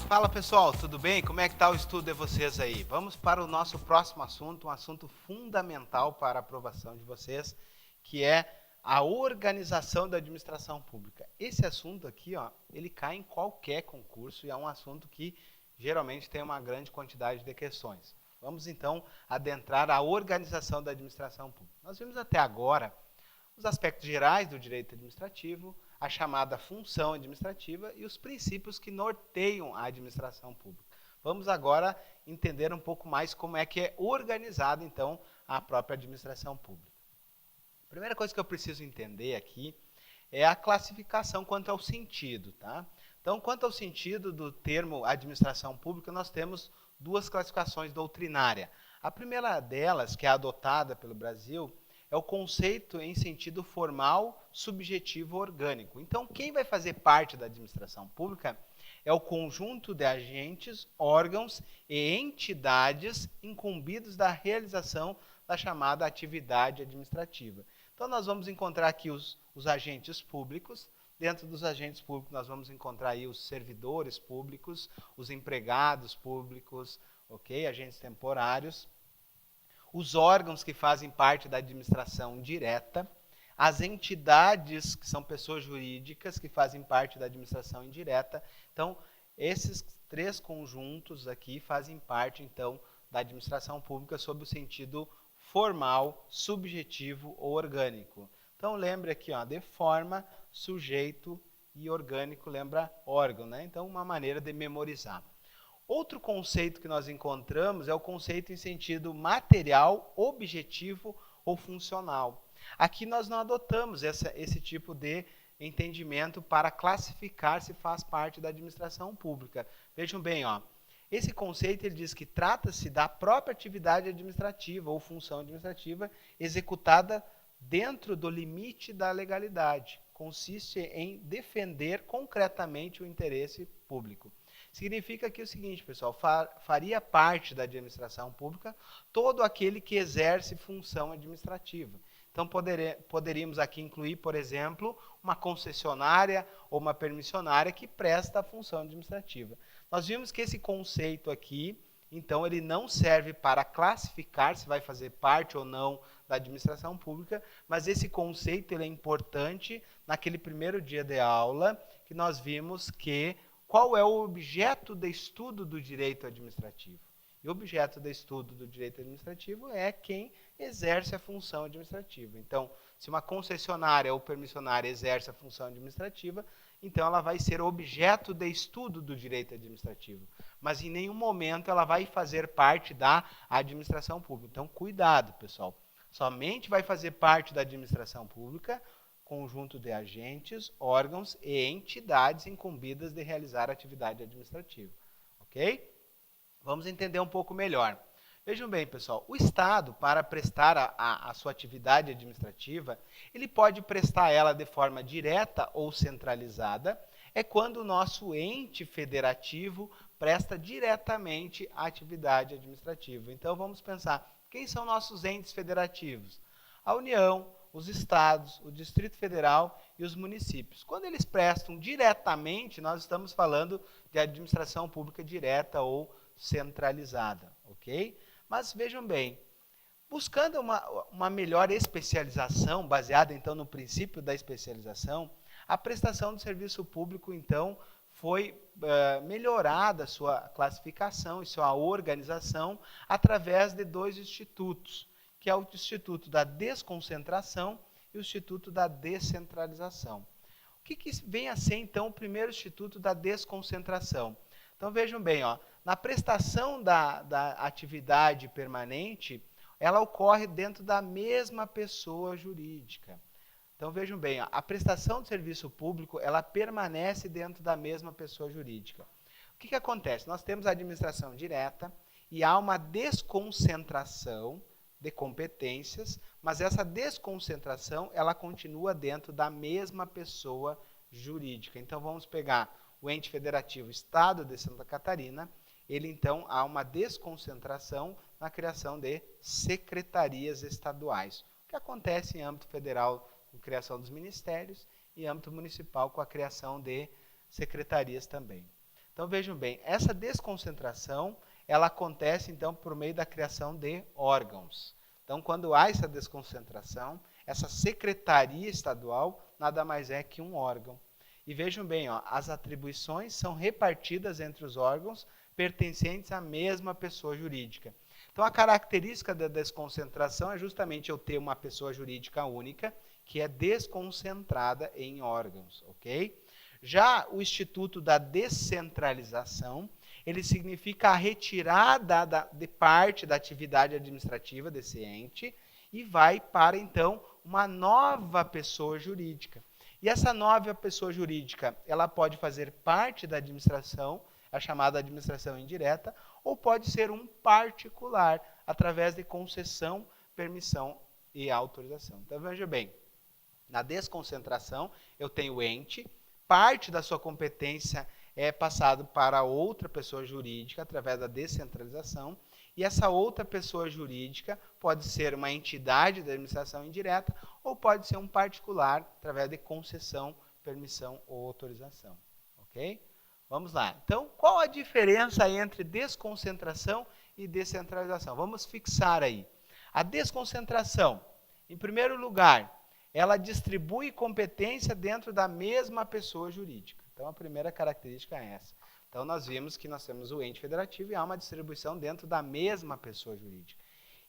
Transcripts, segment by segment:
Fala pessoal, tudo bem? Como é que está o estudo de vocês aí? Vamos para o nosso próximo assunto, um assunto fundamental para a aprovação de vocês, que é a organização da administração pública. Esse assunto aqui, ó, ele cai em qualquer concurso e é um assunto que geralmente tem uma grande quantidade de questões. Vamos então adentrar a organização da administração pública. Nós vimos até agora os aspectos gerais do direito administrativo, a chamada função administrativa e os princípios que norteiam a administração pública. Vamos agora entender um pouco mais como é que é organizada, então, a própria administração pública. A primeira coisa que eu preciso entender aqui é a classificação quanto ao sentido, tá? Então, quanto ao sentido do termo administração pública, nós temos duas classificações doutrinárias. A primeira delas, que é adotada pelo Brasil, é o conceito em sentido formal, subjetivo, orgânico. Então, quem vai fazer parte da administração pública é o conjunto de agentes, órgãos e entidades incumbidos da realização da chamada atividade administrativa. Então, nós vamos encontrar aqui os agentes públicos. Dentro dos agentes públicos, nós vamos encontrar aí os servidores públicos, os empregados públicos, ok? Agentes temporários, os órgãos que fazem parte da administração direta, as entidades, que são pessoas jurídicas, que fazem parte da administração indireta. Então, esses três conjuntos aqui fazem parte, então, da administração pública sob o sentido formal, subjetivo ou orgânico. Então, lembre aqui, ó, de forma, sujeito e orgânico, lembra órgão, né? Então, uma maneira de memorizar. Outro conceito que nós encontramos é o conceito em sentido material, objetivo ou funcional. Aqui nós não adotamos esse tipo de entendimento para classificar se faz parte da administração pública. Vejam bem, ó, esse conceito ele diz que trata-se da própria atividade administrativa ou função administrativa executada dentro do limite da legalidade. Consiste em defender concretamente o interesse público. Significa aqui o seguinte, pessoal, faria parte da administração pública todo aquele que exerce função administrativa. Então, poderíamos aqui incluir, por exemplo, uma concessionária ou uma permissionária que presta a função administrativa. Nós vimos que esse conceito aqui, então, ele não serve para classificar se vai fazer parte ou não da administração pública, mas esse conceito ele é importante naquele primeiro dia de aula que nós vimos que qual é o objeto de estudo do direito administrativo. E o objeto de estudo do direito administrativo é quem exerce a função administrativa. Então, se uma concessionária ou permissionária exerce a função administrativa, então ela vai ser objeto de estudo do direito administrativo. Mas em nenhum momento ela vai fazer parte da administração pública. Então, cuidado, pessoal. Somente vai fazer parte da administração pública conjunto de agentes, órgãos e entidades incumbidas de realizar a atividade administrativa. Ok? Vamos entender um pouco melhor. Vejam bem, pessoal, o Estado, para prestar a sua atividade administrativa, ele pode prestar ela de forma direta ou centralizada, é quando o nosso ente federativo presta diretamente a atividade administrativa. Então, vamos pensar, quem são nossos entes federativos? A União, os estados, o Distrito Federal e os municípios. Quando eles prestam diretamente, nós estamos falando de administração pública direta ou centralizada, ok? Mas vejam bem, buscando uma melhor especialização, baseada então no princípio da especialização, a prestação do serviço público então foi melhorada sua classificação e sua organização através de dois institutos, que é o Instituto da Desconcentração e o Instituto da Descentralização. O que vem a ser, então, o primeiro Instituto da Desconcentração? Então, vejam bem, ó, na prestação da atividade permanente, ela ocorre dentro da mesma pessoa jurídica. Então, vejam bem, ó, a prestação do serviço público, ela permanece dentro da mesma pessoa jurídica. O que acontece? Nós temos a administração direta e há uma desconcentração de competências, mas essa desconcentração ela continua dentro da mesma pessoa jurídica. Então vamos pegar o ente federativo Estado de Santa Catarina, ele então há uma desconcentração na criação de secretarias estaduais. O que acontece em âmbito federal com a criação dos ministérios e em âmbito municipal com a criação de secretarias também. Então vejam bem, essa desconcentração, ela acontece então por meio da criação de órgãos. Então quando há essa desconcentração, essa secretaria estadual nada mais é que um órgão. E vejam bem, ó, as atribuições são repartidas entre os órgãos pertencentes à mesma pessoa jurídica. Então a característica da desconcentração é justamente eu ter uma pessoa jurídica única, que é desconcentrada em órgãos, ok? Já o Instituto da Descentralização, ele significa a retirada de parte da atividade administrativa desse ente e vai para, então, uma nova pessoa jurídica. E essa nova pessoa jurídica, ela pode fazer parte da administração, a chamada administração indireta, ou pode ser um particular, através de concessão, permissão e autorização. Então, veja bem, na desconcentração, eu tenho o ente, parte da sua competência é passado para outra pessoa jurídica através da descentralização, e essa outra pessoa jurídica pode ser uma entidade da administração indireta ou pode ser um particular através de concessão, permissão ou autorização, ok? Vamos lá. Então, qual a diferença entre desconcentração e descentralização? Vamos fixar aí. A desconcentração, em primeiro lugar, ela distribui competência dentro da mesma pessoa jurídica. Então, a primeira característica é essa. Então, nós vimos que nós temos o ente federativo e há uma distribuição dentro da mesma pessoa jurídica.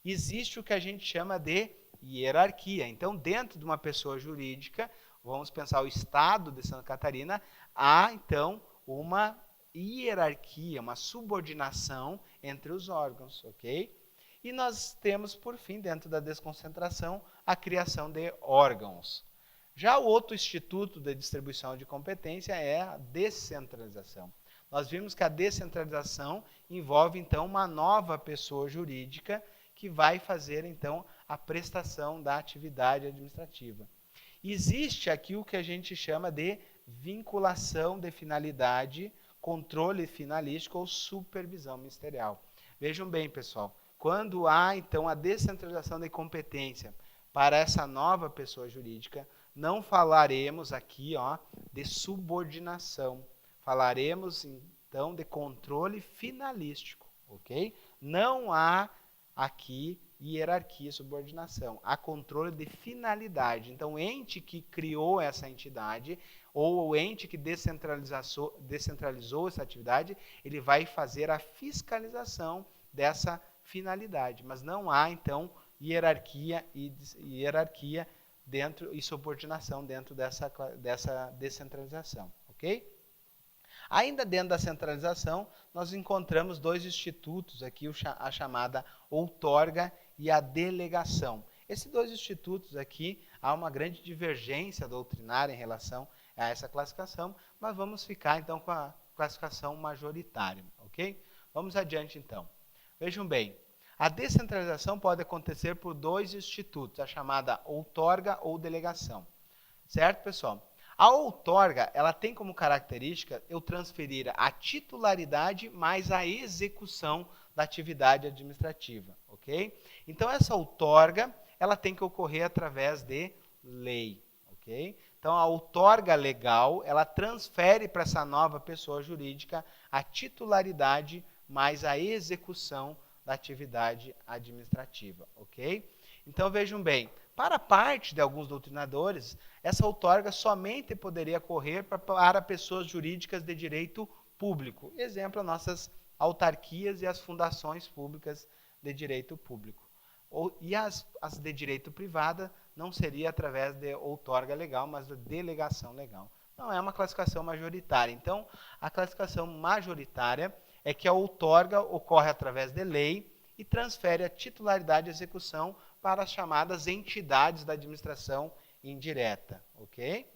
Existe o que a gente chama de hierarquia. Então, dentro de uma pessoa jurídica, vamos pensar o Estado de Santa Catarina, há, então, uma hierarquia, uma subordinação entre os órgãos, ok? E nós temos, por fim, dentro da desconcentração, a criação de órgãos. Já o outro instituto de distribuição de competência é a descentralização. Nós vimos que a descentralização envolve, então, uma nova pessoa jurídica que vai fazer, então, a prestação da atividade administrativa. Existe aqui o que a gente chama de vinculação de finalidade, controle finalístico ou supervisão ministerial. Vejam bem, pessoal, quando há, então, a descentralização de competência para essa nova pessoa jurídica, não falaremos aqui, ó, de subordinação. Falaremos, então, de controle finalístico, ok? Não há aqui hierarquia e subordinação. Há controle de finalidade. Então, o ente que criou essa entidade ou o ente que descentralizou essa atividade, ele vai fazer a fiscalização dessa finalidade. Mas não há, então, hierarquia dentro e subordinação dentro dessa descentralização, ok? Ainda dentro da centralização, nós encontramos dois institutos aqui, a chamada outorga e a delegação. Esses dois institutos aqui, há uma grande divergência doutrinária em relação a essa classificação, mas vamos ficar então com a classificação majoritária, ok? Vamos adiante então. Vejam bem, a descentralização pode acontecer por dois institutos, a chamada outorga ou delegação. Certo, pessoal? A outorga, ela tem como característica eu transferir a titularidade mais a execução da atividade administrativa, ok? Então, essa outorga, ela tem que ocorrer através de lei, ok? Então, a outorga legal, ela transfere para essa nova pessoa jurídica a titularidade mais a execução da atividade administrativa, ok? Então, vejam bem, para parte de alguns doutrinadores, essa outorga somente poderia ocorrer para pessoas jurídicas de direito público. Exemplo, as nossas autarquias e as fundações públicas de direito público. E as de direito privado não seria através de outorga legal, mas de delegação legal. Não é uma classificação majoritária. Então, a classificação majoritária é que a outorga ocorre através de lei e transfere a titularidade e execução para as chamadas entidades da administração indireta, ok?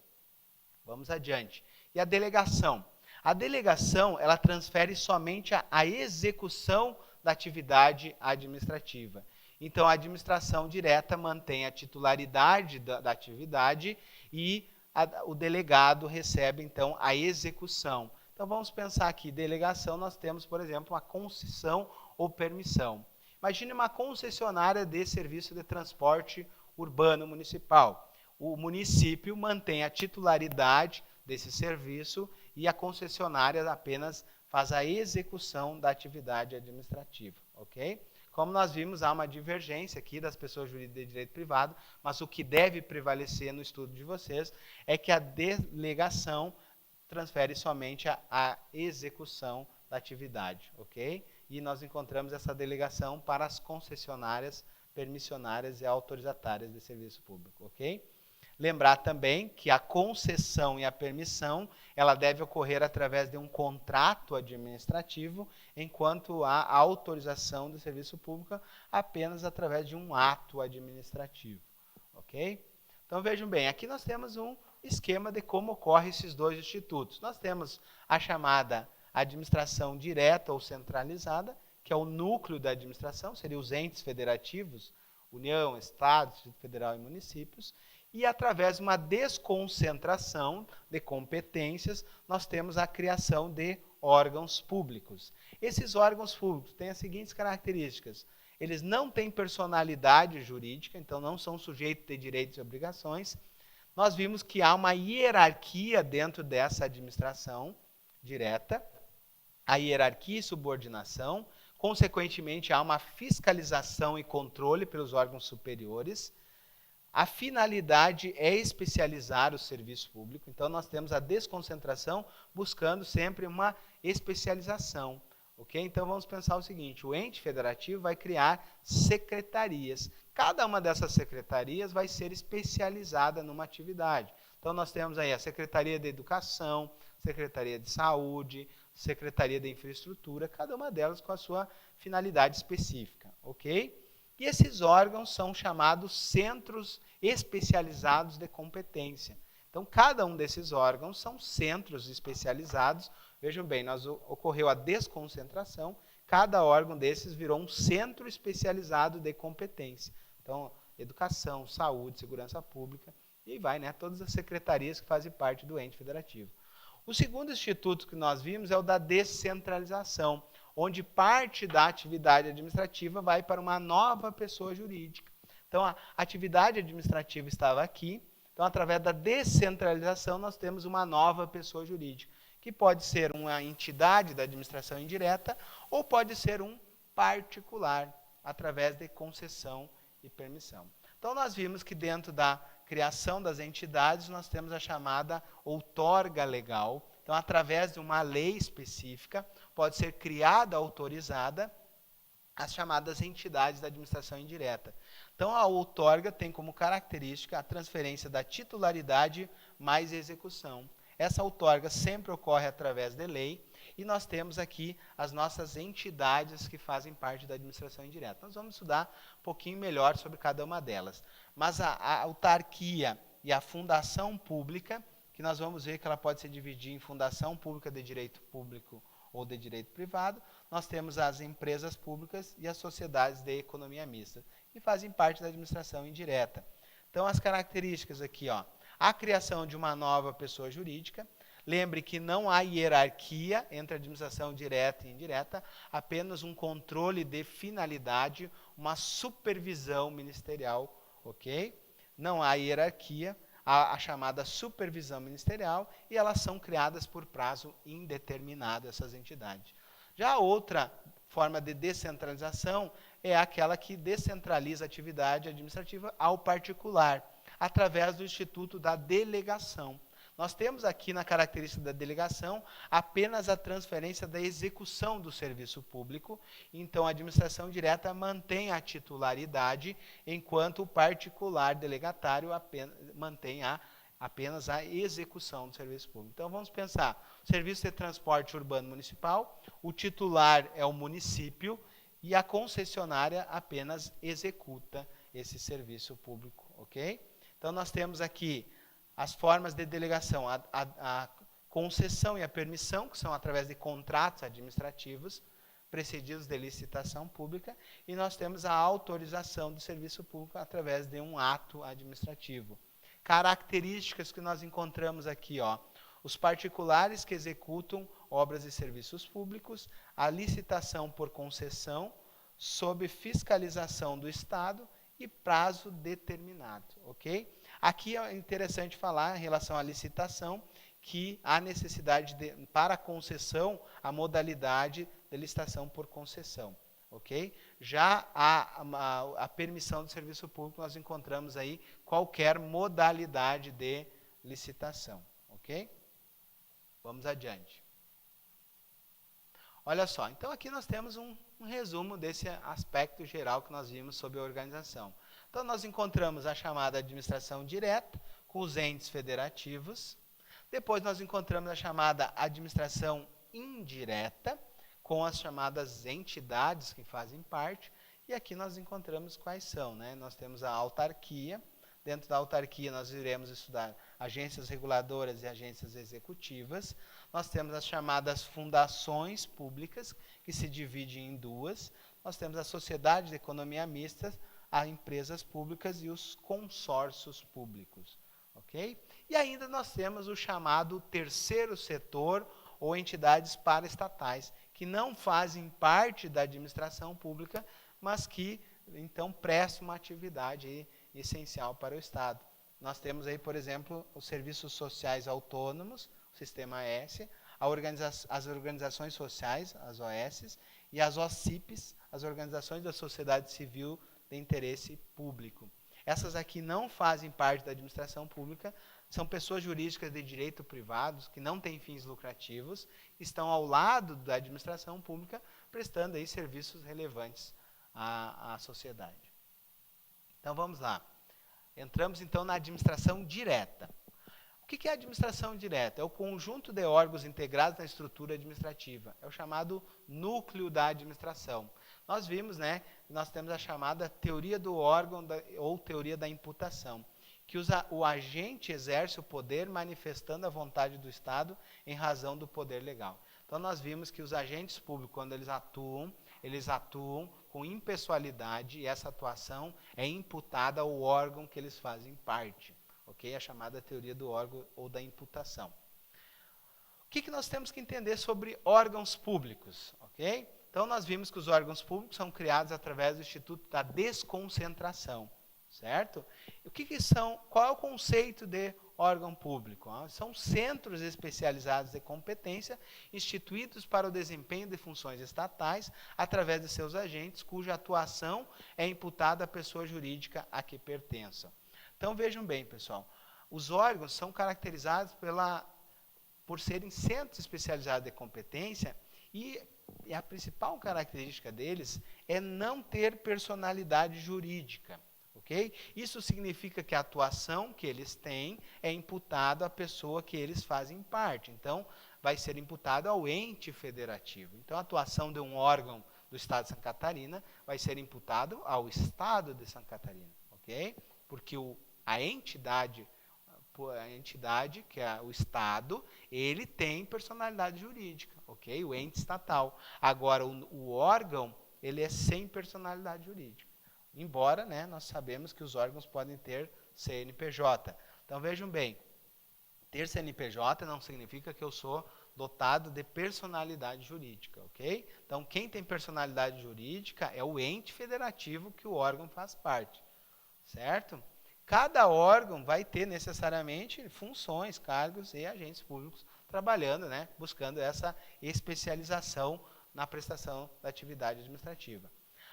Vamos adiante. E a delegação? A delegação, ela transfere somente a execução da atividade administrativa. Então, a administração direta mantém a titularidade da atividade e o delegado recebe, então, a execução. Então, vamos pensar aqui, delegação, nós temos, por exemplo, uma concessão ou permissão. Imagine uma concessionária de serviço de transporte urbano municipal. O município mantém a titularidade desse serviço e a concessionária apenas faz a execução da atividade administrativa, ok? Como nós vimos, há uma divergência aqui das pessoas jurídicas de direito privado, mas o que deve prevalecer no estudo de vocês é que a delegação transfere somente a execução da atividade, ok? E nós encontramos essa delegação para as concessionárias, permissionárias e autorizatárias de serviço público, ok? Lembrar também que a concessão e a permissão, ela deve ocorrer através de um contrato administrativo, enquanto a autorização do serviço público apenas através de um ato administrativo, ok? Então vejam bem, aqui nós temos um esquema de como ocorrem esses dois institutos. Nós temos a chamada administração direta ou centralizada, que é o núcleo da administração, seriam os entes federativos, União, Estado, Distrito Federal e municípios, e através de uma desconcentração de competências, nós temos a criação de órgãos públicos. Esses órgãos públicos têm as seguintes características: eles não têm personalidade jurídica, então não são sujeitos de direitos e obrigações. Nós vimos que há uma hierarquia dentro dessa administração direta, a hierarquia e subordinação, consequentemente há uma fiscalização e controle pelos órgãos superiores. A finalidade é especializar o serviço público, então nós temos a desconcentração buscando sempre uma especialização. Ok? Então vamos pensar o seguinte: o ente federativo vai criar secretarias. Cada uma dessas secretarias vai ser especializada numa atividade. Então nós temos aí a Secretaria de Educação, Secretaria de Saúde, Secretaria de Infraestrutura, cada uma delas com a sua finalidade específica. Ok? E esses órgãos são chamados centros especializados de competência. Então, cada um desses órgãos são centros especializados. Vejam bem, ocorreu a desconcentração, cada órgão desses virou um centro especializado de competência. Então, educação, saúde, segurança pública, e vai, né, todas as secretarias que fazem parte do ente federativo. O segundo instituto que nós vimos é o da descentralização, onde parte da atividade administrativa vai para uma nova pessoa jurídica. Então, a atividade administrativa estava aqui, então, através da descentralização, nós temos uma nova pessoa jurídica, que pode ser uma entidade da administração indireta ou pode ser um particular, através de concessão e permissão. Então, nós vimos que dentro da criação das entidades, nós temos a chamada outorga legal. Então, através de uma lei específica, pode ser criada, autorizada, as chamadas entidades da administração indireta. Então, a outorga tem como característica a transferência da titularidade mais execução. Essa outorga sempre ocorre através de lei, e nós temos aqui as nossas entidades que fazem parte da administração indireta. Nós vamos estudar um pouquinho melhor sobre cada uma delas. Mas a autarquia e a fundação pública, que nós vamos ver que ela pode se dividir em fundação pública de direito público ou de direito privado. Nós temos as empresas públicas e as sociedades de economia mista, que fazem parte da administração indireta. Então, as características aqui, ó, a criação de uma nova pessoa jurídica. Lembre que não há hierarquia entre a administração direta e indireta, apenas um controle de finalidade, uma supervisão ministerial, ok? Não há hierarquia, a chamada supervisão ministerial, e elas são criadas por prazo indeterminado, essas entidades. Já a outra forma de descentralização é aquela que descentraliza a atividade administrativa ao particular, através do Instituto da Delegação. Nós temos aqui na característica da delegação apenas a transferência da execução do serviço público, então a administração direta mantém a titularidade, enquanto o particular delegatário mantém apenas a execução do serviço público. Então vamos pensar, o serviço de transporte urbano municipal, o titular é o município e a concessionária apenas executa esse serviço público, ok? Então nós temos aqui as formas de delegação, a concessão e a permissão, que são através de contratos administrativos, precedidos de licitação pública, e nós temos a autorização do serviço público através de um ato administrativo. Características que nós encontramos aqui, ó, os particulares que executam obras e serviços públicos, a licitação por concessão, sob fiscalização do Estado e prazo determinado, ok? Aqui é interessante falar em relação à licitação, que há necessidade para a concessão, a modalidade de licitação por concessão. Ok? Já a permissão do serviço público, nós encontramos aí qualquer modalidade de licitação. Ok? Vamos adiante. Olha só, então aqui nós temos um resumo desse aspecto geral que nós vimos sobre a organização. Então nós encontramos a chamada administração direta, com os entes federativos. Depois nós encontramos a chamada administração indireta, com as chamadas entidades que fazem parte. E aqui nós encontramos quais são, né? Nós temos a autarquia. Dentro da autarquia nós iremos estudar agências reguladoras e agências executivas. Nós temos as chamadas fundações públicas, que se dividem em duas. Nós temos a sociedade de economia mista, as empresas públicas e os consórcios públicos. Ok? E ainda nós temos o chamado terceiro setor, ou entidades paraestatais, que não fazem parte da administração pública, mas que, então, prestam uma atividade essencial para o Estado. Nós temos aí, por exemplo, os serviços sociais autônomos, o Sistema S, as organizações sociais, as OS, e as OCIPs, as organizações da sociedade civil de interesse público. Essas aqui não fazem parte da administração pública, são pessoas jurídicas de direito privado, que não têm fins lucrativos, estão ao lado da administração pública, prestando aí serviços relevantes à sociedade. Então vamos lá. Entramos então na administração direta. O que é a administração direta? É o conjunto de órgãos integrados na estrutura administrativa. É o chamado núcleo da administração. Nós vimos, né, nós temos a chamada teoria do órgão ou teoria da imputação, que o agente exerce o poder manifestando a vontade do Estado em razão do poder legal. Então nós vimos que os agentes públicos, quando eles atuam com impessoalidade, e essa atuação é imputada ao órgão que eles fazem parte. Ok? A chamada teoria do órgão ou da imputação. O que nós temos que entender sobre órgãos públicos? Ok? Então nós vimos que os órgãos públicos são criados através do Instituto da Desconcentração. Certo? O que são? Qual é o conceito de órgão público? São centros especializados de competência instituídos para o desempenho de funções estatais através de seus agentes, cuja atuação é imputada à pessoa jurídica a que pertençam. Então vejam bem, pessoal, os órgãos são caracterizados por serem centros especializados de competência e a principal característica deles é não ter personalidade jurídica. Okay? Isso significa que a atuação que eles têm é imputada à pessoa que eles fazem parte. Então, vai ser imputada ao ente federativo. Então, a atuação de um órgão do Estado de Santa Catarina vai ser imputada ao Estado de Santa Catarina. Okay? Porque a entidade, que é o Estado, ele tem personalidade jurídica. Okay? O ente estatal. Agora, o órgão, ele é sem personalidade jurídica. Embora, né, nós sabemos que os órgãos podem ter CNPJ. Então, vejam bem, ter CNPJ não significa que eu sou dotado de personalidade jurídica, ok? Então, quem tem personalidade jurídica é o ente federativo que o órgão faz parte, certo? Cada órgão vai ter necessariamente funções, cargos e agentes públicos trabalhando, né, buscando essa especialização na prestação da atividade administrativa.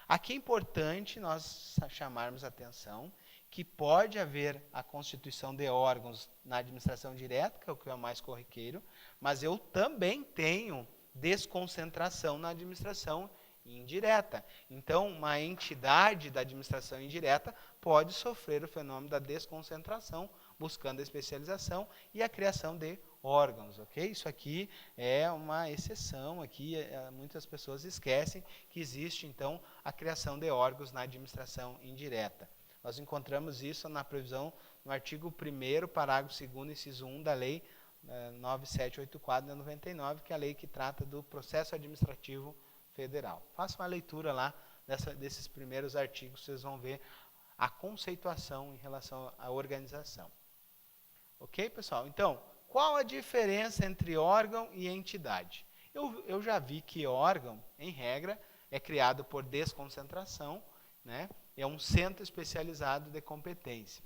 Aqui é importante nós chamarmos a atenção que pode haver a constituição de órgãos na administração direta, que é o que é mais corriqueiro, mas eu também tenho desconcentração na administração indireta. Então, uma entidade da administração indireta pode sofrer o fenômeno da desconcentração, buscando a especialização e a criação de órgãos, ok? Isso aqui é uma exceção, aqui muitas pessoas esquecem que existe, então, a criação de órgãos na administração indireta. Nós encontramos isso na previsão no artigo 1º, parágrafo 2º, inciso 1 da Lei 9784 de 99, que é a lei que trata do processo administrativo federal. Faça uma leitura lá desses primeiros artigos, vocês vão ver a conceituação em relação à organização. Ok, pessoal? Então, qual a diferença entre órgão e entidade? Eu já vi que órgão, em regra, é criado por desconcentração, né? É um centro especializado de competência.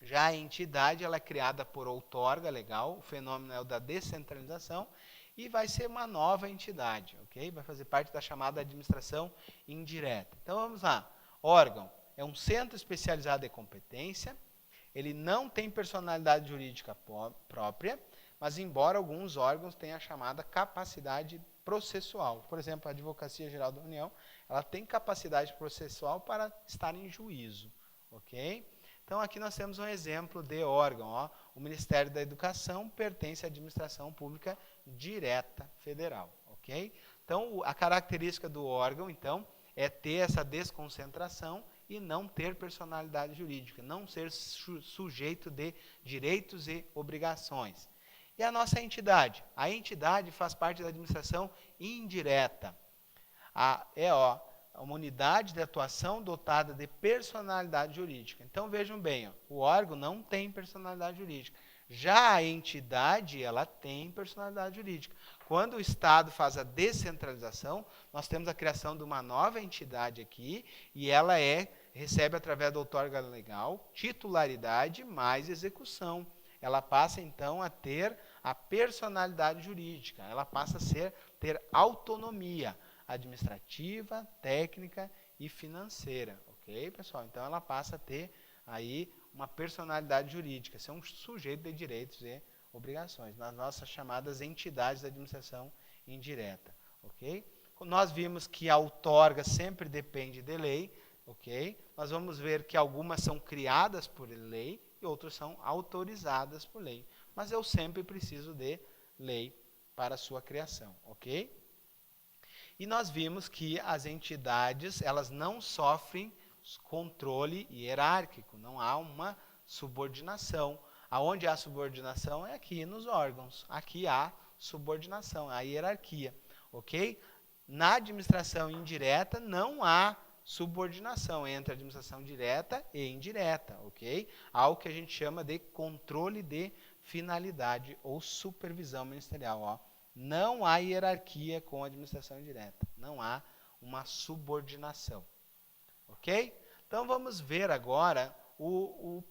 Já a entidade ela é criada por outorga legal, o fenômeno é o da descentralização e vai ser uma nova entidade, ok? Vai fazer parte da chamada administração indireta. Então vamos lá. Órgão é um centro especializado em competência, ele não tem personalidade jurídica própria, mas embora alguns órgãos tenham a chamada capacidade processual. Por exemplo, a Advocacia Geral da União, ela tem capacidade processual para estar em juízo, ok? Então, aqui nós temos um exemplo de órgão. Ó. O Ministério da Educação pertence à Administração Pública Direta Federal. Ok? Então, a característica do órgão, então, é ter essa desconcentração e não ter personalidade jurídica, não ser sujeito de direitos e obrigações. E a nossa entidade? A entidade faz parte da administração indireta. Uma unidade de atuação dotada de personalidade jurídica. Então, vejam bem, ó, o órgão não tem personalidade jurídica. Já a entidade, ela tem personalidade jurídica. Quando o Estado faz a descentralização, nós temos a criação de uma nova entidade aqui, e ela recebe, através da outorga legal, titularidade mais execução. Ela passa, então, a ter a personalidade jurídica. Ela passa a ter autonomia administrativa, técnica e financeira, ok, pessoal? Então, ela passa a ter aí uma personalidade jurídica, ser um sujeito de direitos e obrigações, nas nossas chamadas entidades da administração indireta, ok? Nós vimos que a outorga sempre depende de lei, ok? Nós vamos ver que algumas são criadas por lei e outras são autorizadas por lei, mas eu sempre preciso de lei para sua criação, ok? E nós vimos que as entidades, elas não sofrem controle hierárquico, não há uma subordinação. Aonde há subordinação é aqui nos órgãos. Aqui há subordinação, há hierarquia, ok? Na administração indireta não há subordinação entre a administração direta e indireta, ok? Há o que a gente chama de controle de finalidade ou supervisão ministerial, ó. Não há hierarquia com a administração indireta. Não há uma subordinação. Ok? Então, vamos ver agora o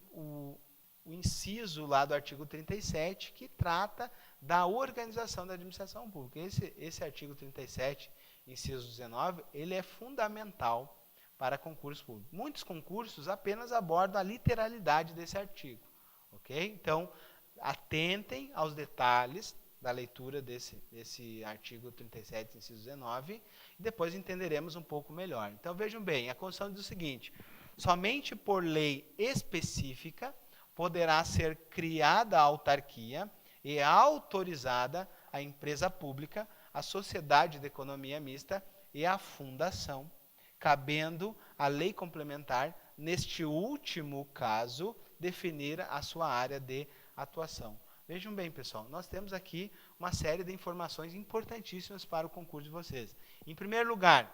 inciso lá do artigo 37, que trata da organização da administração pública. Esse artigo 37, inciso 19, ele é fundamental para concurso público. Muitos concursos apenas abordam a literalidade desse artigo. Ok? Então, atentem aos detalhes da leitura desse artigo 37, inciso 19, e depois entenderemos um pouco melhor. Então, vejam bem, a Constituição diz o seguinte: somente por lei específica poderá ser criada a autarquia e autorizada a empresa pública, a sociedade de economia mista e a fundação, cabendo à lei complementar, neste último caso, definir a sua área de atuação. Vejam bem, pessoal, nós temos aqui uma série de informações importantíssimas para o concurso de vocês. Em primeiro lugar,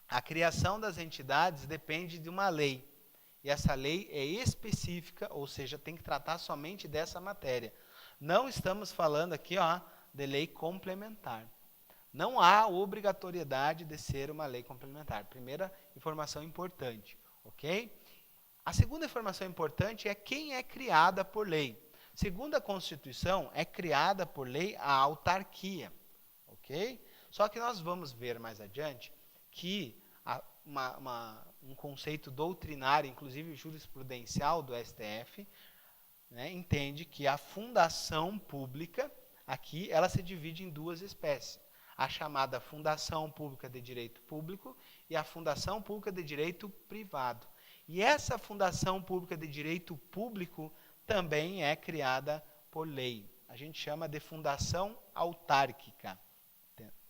a criação das entidades depende de uma lei. E essa lei é específica, ou seja, tem que tratar somente dessa matéria. Não estamos falando aqui, ó, de lei complementar. Não há obrigatoriedade de ser uma lei complementar. Primeira informação importante, ok? A segunda informação importante é quem é criada por lei. Segundo a Constituição, é criada por lei a autarquia, ok? Só que nós vamos ver mais adiante que um conceito doutrinário, inclusive jurisprudencial do STF, né, entende que a fundação pública, aqui, ela se divide em duas espécies. A chamada fundação pública de direito público e a fundação pública de direito privado. E essa fundação pública de direito público também é criada por lei. A gente chama de fundação autárquica.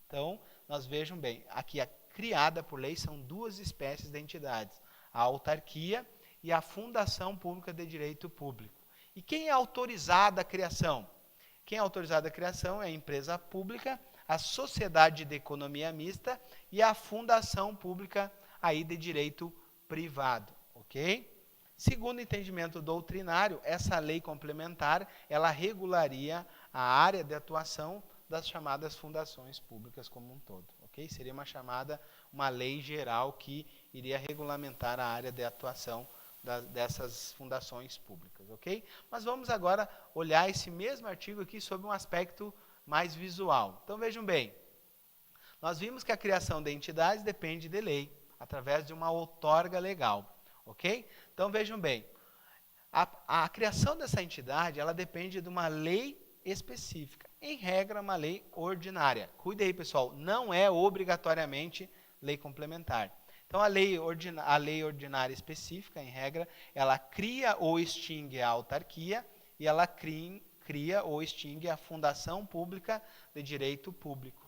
Então, nós vejam bem, aqui a criada por lei são duas espécies de entidades, a autarquia e a fundação pública de direito público. E quem é autorizado à criação? Quem é autorizado à criação é a empresa pública, a sociedade de economia mista e a fundação pública aí de direito privado, ok? Segundo o entendimento doutrinário, essa lei complementar, ela regularia a área de atuação das chamadas fundações públicas como um todo, ok? Seria uma lei geral que iria regulamentar a área de atuação dessas fundações públicas, ok? Mas vamos agora olhar esse mesmo artigo aqui sob um aspecto mais visual. Então vejam bem, nós vimos que a criação de entidades depende de lei, através de uma outorga legal, ok? Então vejam bem, a criação dessa entidade, ela depende de uma lei específica, em regra uma lei ordinária. Cuide aí, pessoal, não é obrigatoriamente lei complementar. Então a lei ordinária específica, em regra, ela cria ou extingue a autarquia e ela cria ou extingue a fundação pública de direito público.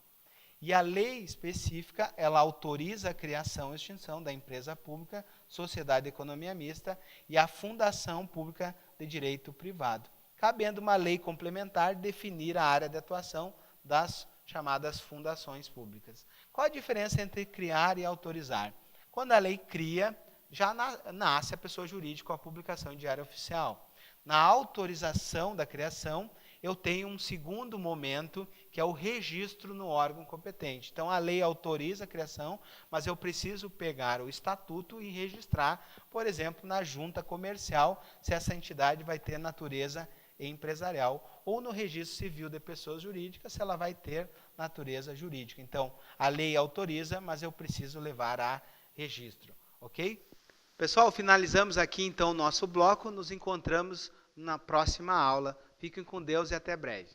E a lei específica, ela autoriza a criação e extinção da empresa pública, sociedade de economia mista e a fundação pública de direito privado, cabendo uma lei complementar definir a área de atuação das chamadas fundações públicas. Qual a diferença entre criar e autorizar? Quando a lei cria, já nasce a pessoa jurídica com a publicação em diário oficial. Na autorização da criação, eu tenho um segundo momento, que é o registro no órgão competente. Então, a lei autoriza a criação, mas eu preciso pegar o estatuto e registrar, por exemplo, na junta comercial, se essa entidade vai ter natureza empresarial, ou no registro civil de pessoas jurídicas, se ela vai ter natureza jurídica. Então, a lei autoriza, mas eu preciso levar a registro, ok? Pessoal, finalizamos aqui então o nosso bloco, nos encontramos na próxima aula. Fiquem com Deus e até breve.